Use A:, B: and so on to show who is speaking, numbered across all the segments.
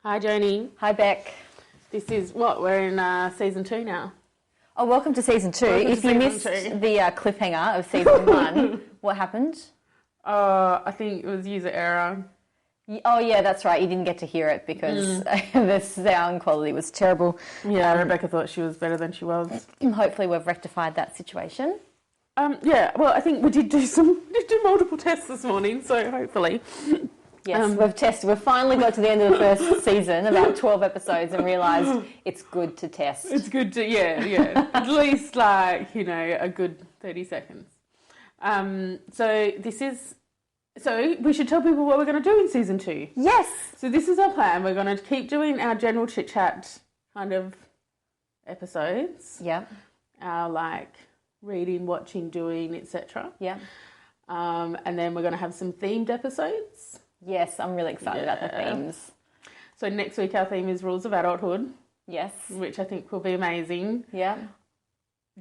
A: Hi, Joni.
B: Hi, Beck.
A: This is what? We're in season 2 now.
B: Oh, welcome to season 2. If you missed the cliffhanger of season 1, what happened?
A: I think it was user error.
B: Oh, yeah, that's right. You didn't get to hear it because the sound quality was terrible.
A: Yeah, Rebecca thought she was better than she was.
B: Hopefully we've rectified that situation.
A: Yeah, well, I think we did do multiple tests this morning, so hopefully.
B: Yes, we've finally got to the end of the first season, about 12 episodes, and realised it's good to test.
A: It's good to, yeah. At least, a good 30 seconds. So we should tell people what we're going to do in season 2.
B: Yes.
A: So this is our plan. We're going to keep doing our general chit-chat kind of episodes.
B: Yeah.
A: Our, reading, watching, doing, etc.
B: Yeah.
A: And then we're going to have some themed episodes.
B: Yes, I'm really excited about the themes.
A: So next week our theme is Rules of Adulthood.
B: Yes.
A: Which I think will be amazing.
B: Yeah.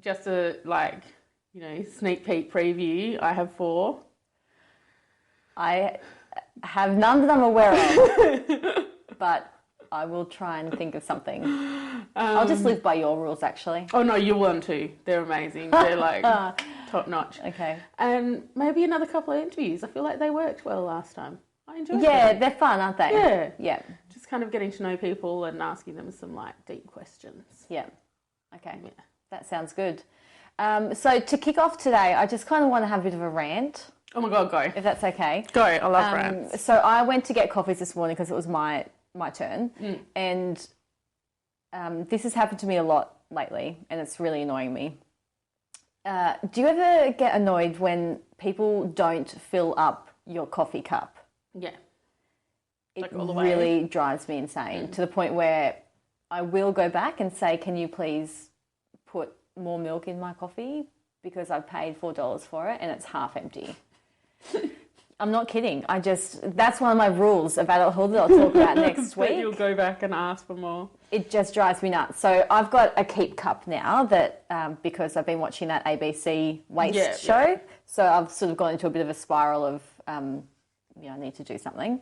A: Just a, sneak peek preview. I have 4.
B: I have none that I'm aware of, but I will try and think of something. I'll just live by your rules, actually.
A: Oh, no, you want to. They're amazing. They're, top notch.
B: Okay.
A: And maybe another couple of interviews. I feel like they worked well last time. I enjoyed them.
B: Yeah, they're fun, aren't they?
A: Yeah.
B: Yeah.
A: Just kind of getting to know people and asking them some, deep questions.
B: Yeah. Okay.
A: Yeah.
B: That sounds good. So to kick off today, I just kind of want to have a bit of a rant.
A: Oh, my God, go.
B: If that's okay.
A: Go. I love rants.
B: So I went to get coffees this morning because it was my turn. And this has happened to me a lot lately, and it's really annoying me. Do you ever get annoyed when people don't fill up your coffee cup?
A: Yeah.
B: It really drives me insane to the point where I will go back and say, can you please put more milk in my coffee because I've paid $4 for it and it's half empty. I'm not kidding. That's one of my rules of adulthood that I'll talk about next week.
A: You'll go back and ask for more.
B: It just drives me nuts. So I've got a keep cup now that because I've been watching that ABC waste show. Yeah. So I've sort of gone into a bit of a spiral of, I need to do something,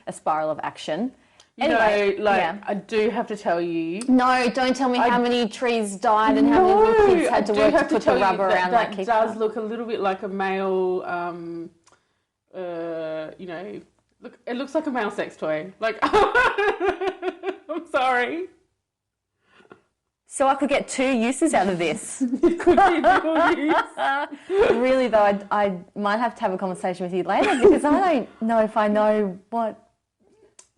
B: a spiral of action. Anyway,
A: I do have to tell you.
B: No, don't tell me how many trees died and how many little kids had to work to put the rubber around that keep cup.
A: That does look a little bit like a male, look, it looks like a male sex toy. I'm sorry.
B: So I could get 2 uses out of this.
A: It could be dual use.
B: Really, though, I might have to have a conversation with you later because I don't know if I know what.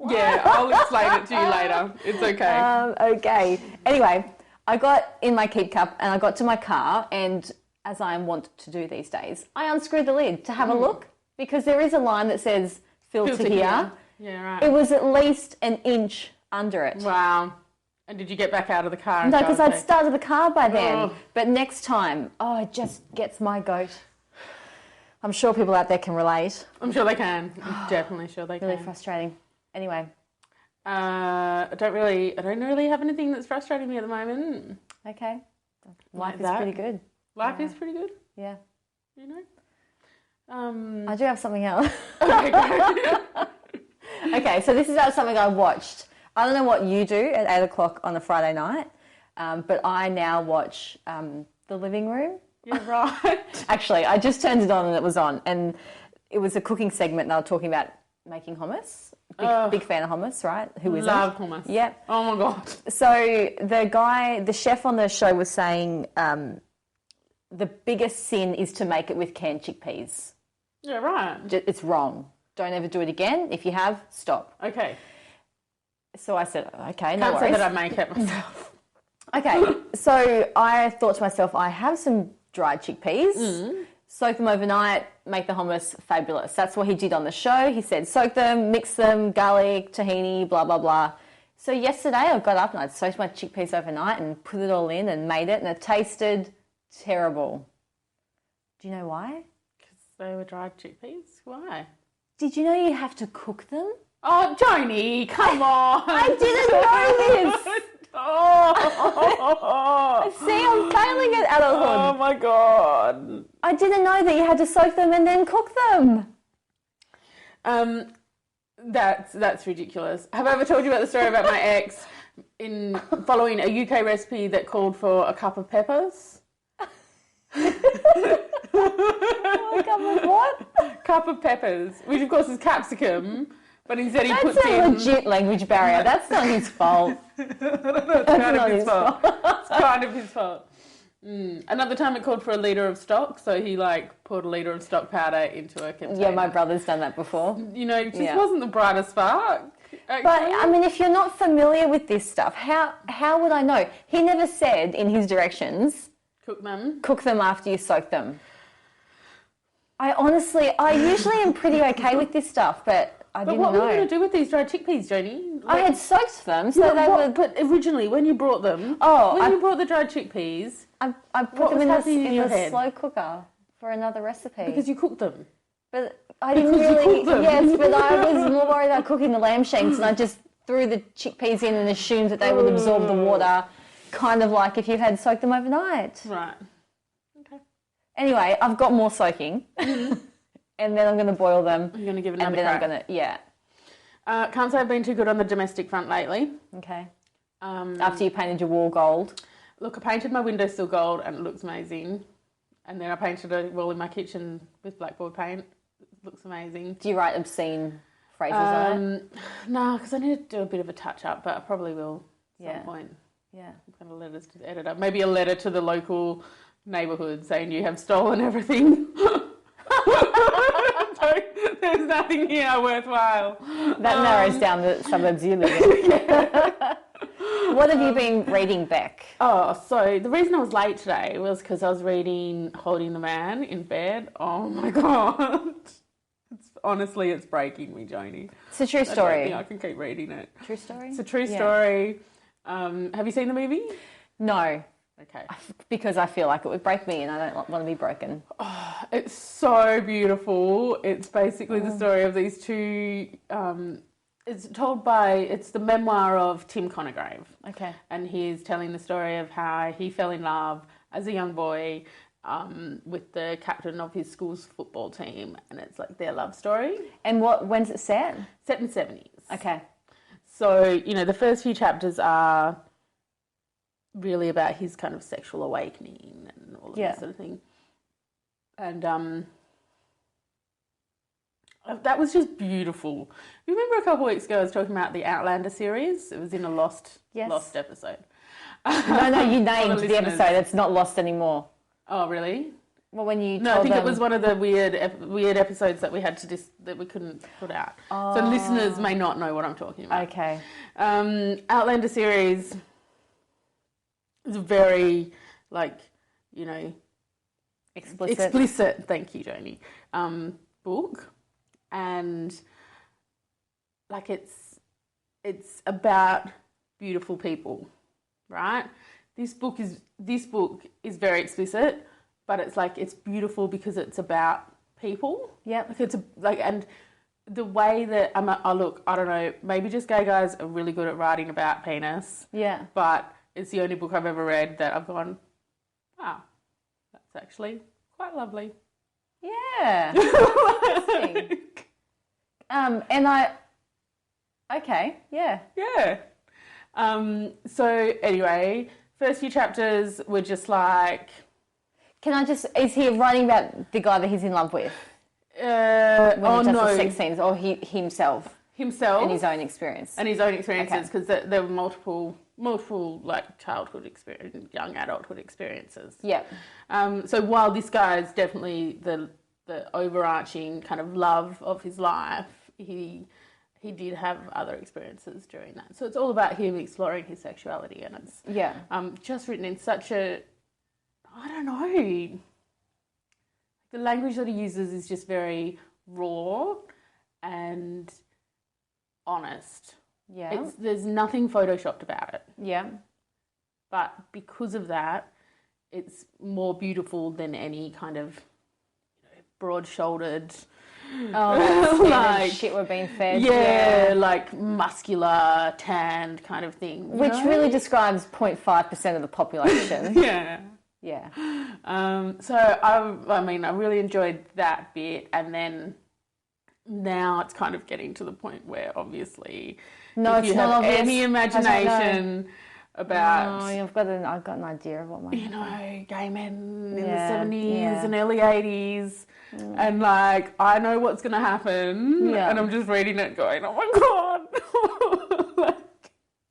A: Yeah, I'll explain it to you later. It's okay.
B: Okay. Anyway, I got in my keep cup and I got to my car, and as I am wont to do these days, I unscrewed the lid to have a look because there is a line that says filter here.
A: Yeah, right.
B: It was at least an inch under it.
A: Wow. And did you get back out of the car?
B: No, because I'd started the car by then. Oh. But next time, it just gets my goat. I'm sure people out there can relate.
A: I'm sure they can. I'm definitely sure they can.
B: Really frustrating. Anyway.
A: I don't really have anything that's frustrating me at the moment.
B: Okay. Life is pretty good.
A: Life is pretty good?
B: Yeah.
A: You know?
B: I do have something else.
A: Okay, go.
B: Okay, so this is something I watched. I don't know what you do at 8 o'clock on a Friday night, but I now watch The Living Room.
A: Yeah, right.
B: Actually, I just turned it on and it was on. And it was a cooking segment and they were talking about making hummus. Big fan of hummus, right? Who isn't?
A: Love hummus.
B: Yeah.
A: Oh, my God.
B: So the chef on the show was saying the biggest sin is to make it with canned chickpeas.
A: Yeah, right.
B: It's wrong. Don't ever do it again. If you have, stop.
A: Okay.
B: So I said, okay, no
A: worries. Can't say that I make it myself.
B: Okay, so I thought to myself, I have some dried chickpeas, soak them overnight, make the hummus fabulous. That's what he did on the show. He said, soak them, mix them, garlic, tahini, blah, blah, blah. So yesterday I got up and I soaked my chickpeas overnight and put it all in and made it, and it tasted terrible. Do you know why?
A: Because they were dried chickpeas? Why?
B: Did you know you have to cook them?
A: Oh, Joni, come on.
B: I didn't know this.
A: Oh.
B: See, I'm failing at adulthood.
A: Oh, my God.
B: I didn't know that you had to soak them and then cook them.
A: That's ridiculous. Have I ever told you about the story about my ex in following a UK recipe that called for a cup of peppers?
B: Oh, come on, what?
A: Cup of peppers, which of course is capsicum, but instead he puts
B: That's a
A: in...
B: legit language barrier. That's not his fault.
A: It's kind of his fault. It's kind of his fault. Another time it called for a litre of stock, so he poured a litre of stock powder into a container.
B: Yeah, my brother's done that before.
A: It just wasn't the brightest spark. Actually.
B: But, I mean, if you're not familiar with this stuff, how would I know? He never said in his directions... Cook them after you soak them. I usually am pretty okay with this stuff, but I didn't know.
A: But what were you going to do with these dried chickpeas, Joni?
B: I had soaked them, so they were...
A: But originally, when you brought them... you brought the dried chickpeas...
B: I put them in the slow cooker for another recipe.
A: Because you cooked them.
B: But I didn't really... Yes, but I was more worried about cooking the lamb shanks, and I just threw the chickpeas in and assumed that they would absorb the water, kind of like if you had soaked them overnight.
A: Right. Okay.
B: Anyway, I've got more soaking, and then I'm going to boil them.
A: I'm going to give it another
B: crack.
A: I'm going to... can't say I've been too good on the domestic front lately.
B: Okay. After you painted your wall gold.
A: Look, I painted my windowsill gold and it looks amazing. And then I painted a wall in my kitchen with blackboard paint. It looks amazing.
B: Do you write obscene phrases on it?
A: No, because I need to do a bit of a touch-up, but I probably will at some point.
B: Yeah.
A: Kind of letters to the editor. Maybe a letter to the local neighbourhood saying you have stolen everything. There's nothing here worthwhile.
B: That narrows down the suburbs you live in. What have you been reading, Beck?
A: So the reason I was late today was because I was reading Holding the Man in bed. Oh my God. It's breaking me, Joni.
B: It's a true story.
A: I don't think I can keep reading it.
B: True story?
A: It's a true story. Have you seen the movie?
B: No.
A: Okay.
B: Because I feel like it would break me and I don't want to be broken.
A: Oh, it's so beautiful. It's basically the story of these two... it's the memoir of Tim Connergrave.
B: Okay.
A: And he's telling the story of how he fell in love as a young boy with the captain of his school's football team. And it's like their love story.
B: And when's it set?
A: Set in the 70s.
B: Okay.
A: So, the first few chapters are really about his kind of sexual awakening and all of that sort of thing. And that was just beautiful. You remember a couple of weeks ago I was talking about the Outlander series? It was in a Lost episode.
B: No, you named the episode. It's not Lost anymore.
A: Oh, really?
B: Well, when you
A: I think it was one of the weird episodes that we had to that we couldn't put out. Oh. So listeners may not know what I'm talking about.
B: Okay.
A: Outlander series is very, explicit. Thank you, Joni. Book, and it's about beautiful people, right? This book is very explicit, but it's beautiful because it's about people.
B: Yeah.
A: And the way that I don't know, maybe just gay guys are really good at writing about penis.
B: Yeah.
A: But it's the only book I've ever read that I've gone, wow, that's actually quite lovely.
B: Yeah. Interesting. Okay, yeah.
A: Yeah. So anyway, first few chapters were just like...
B: is he writing about the guy that he's in love with? The sex scenes, or himself?
A: Himself.
B: And his own experience.
A: And his own experiences, because there were multiple childhood experience, young adulthood experiences.
B: Yeah.
A: So while this guy is definitely the overarching kind of love of his life, he did have other experiences during that. So it's all about him exploring his sexuality, and it's just written in such a, I don't know, the language that he uses is just very raw and honest.
B: Yeah.
A: There's nothing photoshopped about it.
B: Yeah.
A: But because of that, it's more beautiful than any kind of broad-shouldered...
B: shit we're being fed.
A: Yeah, muscular, tanned kind of thing.
B: Which really describes 0.5% of the population.
A: Yeah.
B: Yeah.
A: So, I really enjoyed that bit. And then now it's kind of getting to the point where obviously
B: No,
A: if
B: it's
A: you
B: not
A: have
B: obvious.
A: any imagination about,
B: I've got an idea of what might
A: you know, gay men in the
B: Yeah,
A: 70s
B: yeah.
A: and early 80s, and like I know what's going to happen,
B: Yeah.
A: and I'm just reading it going, oh my God. Like,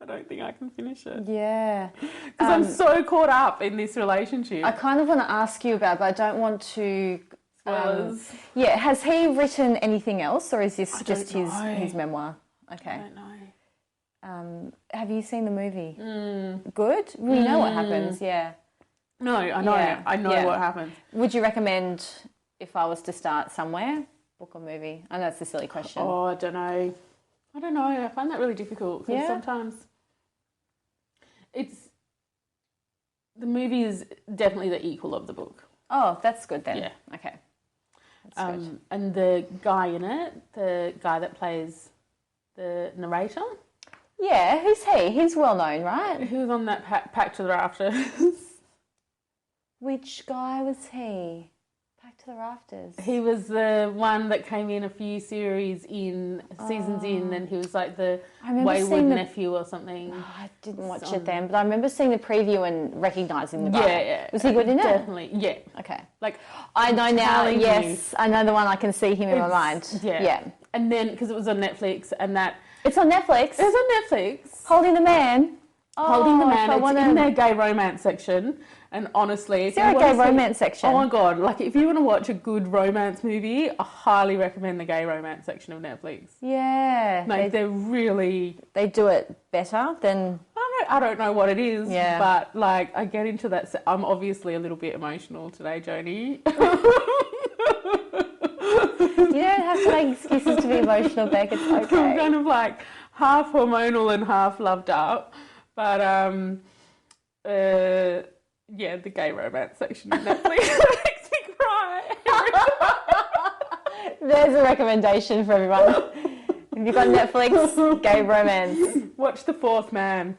A: I don't think I can finish it.
B: Yeah.
A: Because I'm so caught up in this relationship.
B: I kind of want to ask you about, but I don't want to...
A: Spoilers.
B: yeah, has he written anything else, or is this just
A: don't
B: his
A: know.
B: memoir?
A: I
B: Okay.
A: don't know.
B: Have you seen the movie? Good? We know what happens, yeah.
A: No, I know.
B: Yeah,
A: I know
B: yeah.
A: what happens.
B: Would you recommend, if I was to start somewhere, book or movie? I know it's a silly question.
A: Oh, I don't know. I find that really difficult because
B: Yeah?
A: sometimes the movie is definitely the equal of the book.
B: Oh, that's good then.
A: Yeah.
B: Okay. That's good.
A: And the guy in it, the guy that plays the narrator,
B: Yeah, who's he? He's well known, right?
A: who was on that Pack to the Rafters.
B: Which guy was he? Back to the Rafters.
A: He was the one that came in a few seasons in, and he was like the
B: I remember
A: wayward
B: seeing
A: nephew or something.
B: Oh, I didn't watch it then, but I remember seeing the preview and recognising the guy.
A: Yeah.
B: Was he good in it?
A: Definitely, yeah.
B: Okay.
A: Like,
B: I know now,
A: telling you.
B: yes. I know the one. I can see him in my mind.
A: Yeah. And then, because it was on Netflix, and that...
B: It's on Netflix.
A: It was on Netflix.
B: Holding the Man.
A: Holding the Man.
B: if I
A: It's in their gay romance section. And honestly...
B: Is there a gay romance section?
A: Oh my God. Like, if you want to watch a good romance movie, I highly recommend the gay romance section of Netflix.
B: Yeah.
A: Like, they're really...
B: They do it better than...
A: I don't know what it is,
B: Yeah.
A: but, like, I get into that... I'm obviously a little bit emotional today, Joni.
B: You don't have to make excuses to be emotional, Beck. It's okay.
A: I'm kind of, like, half hormonal and half loved up. But, yeah, the gay romance section of Netflix makes me cry.
B: There's a recommendation for everyone. If you've got Netflix, gay romance.
A: Watch The Fourth Man.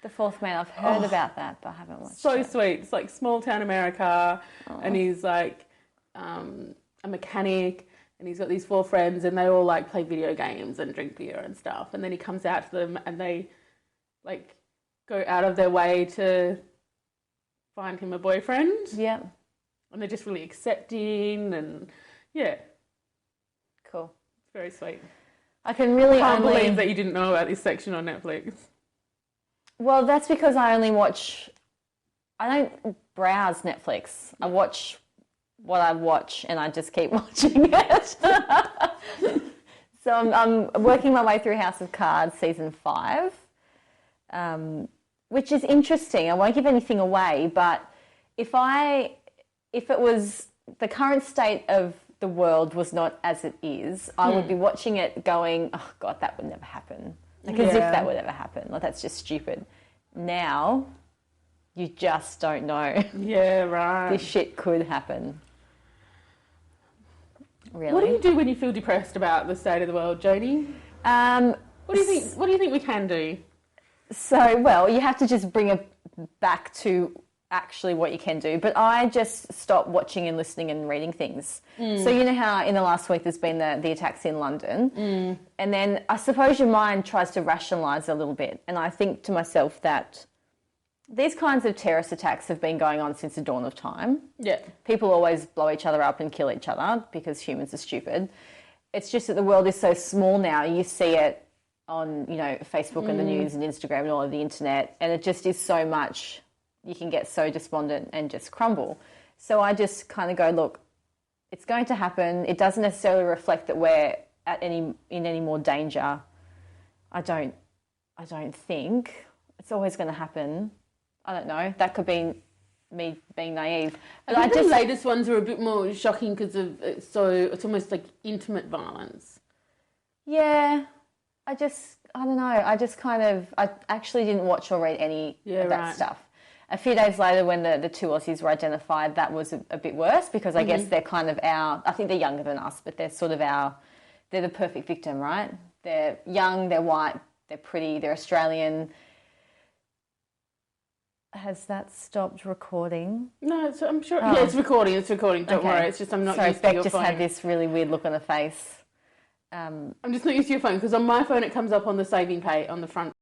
B: The Fourth Man, I've heard about that, but I haven't watched
A: So
B: it.
A: sweet. It's like small town America, and he's like a mechanic, and he's got these 4 friends, and they all like play video games and drink beer and stuff. And then he comes out to them, and they like go out of their way to find him a boyfriend.
B: Yeah.
A: And they're just really accepting, and yeah,
B: Cool.
A: it's very sweet.
B: I can really
A: Can't
B: only...
A: believe that you didn't know about this section on Netflix.
B: Well, that's because I only watch... I don't browse Netflix. I watch what I watch and I just keep watching it. So I'm working my way through House of Cards season 5, which is interesting. I won't give anything away, but if it was the current state of the world was not as it is, I would be watching it going, oh God, that would never happen. Like as if that would ever happen. Like that's just stupid. Now, you just don't know.
A: Yeah, right.
B: This shit could happen. Really?
A: What do you do when you feel depressed about the state of the world, Joni? What do you think? What do you think we can do?
B: So, well, you have to just bring it back to actually what you can do. But I just stop watching and listening and reading things. So you know how in the last week there's been the attacks in London, and then I suppose your mind tries to rationalise a little bit. And I think to myself that these kinds of terrorist attacks have been going on since the dawn of time.
A: Yeah.
B: People always blow each other up and kill each other because humans are stupid. It's just that the world is so small now. You see it on, you know, Facebook and the news and Instagram and all of the internet, and it just is so much. You can get so despondent and just crumble. So I just kind of go, look, it's going to happen. It doesn't necessarily reflect that we're in any more danger. I don't think it's always going to happen. I don't know. That could be me being naive. But
A: I think the latest ones are a bit more shocking because of it's almost like intimate violence.
B: Yeah, I don't know. I actually didn't watch or read any of that stuff. A few days later, when the 2 Aussies were identified, that was a bit worse because I guess they're kind of I think they're younger than us, but they're sort of they're the perfect victim, right? They're young, they're white, they're pretty, they're Australian. Has that stopped recording?
A: No, I'm sure. Yeah, it's recording. Don't worry. It's just I'm not
B: Sorry,
A: used to
B: Beck
A: your
B: just
A: phone.
B: had this really weird look on her face.
A: I'm just not used to your phone because on my phone it comes up on the saving page on the front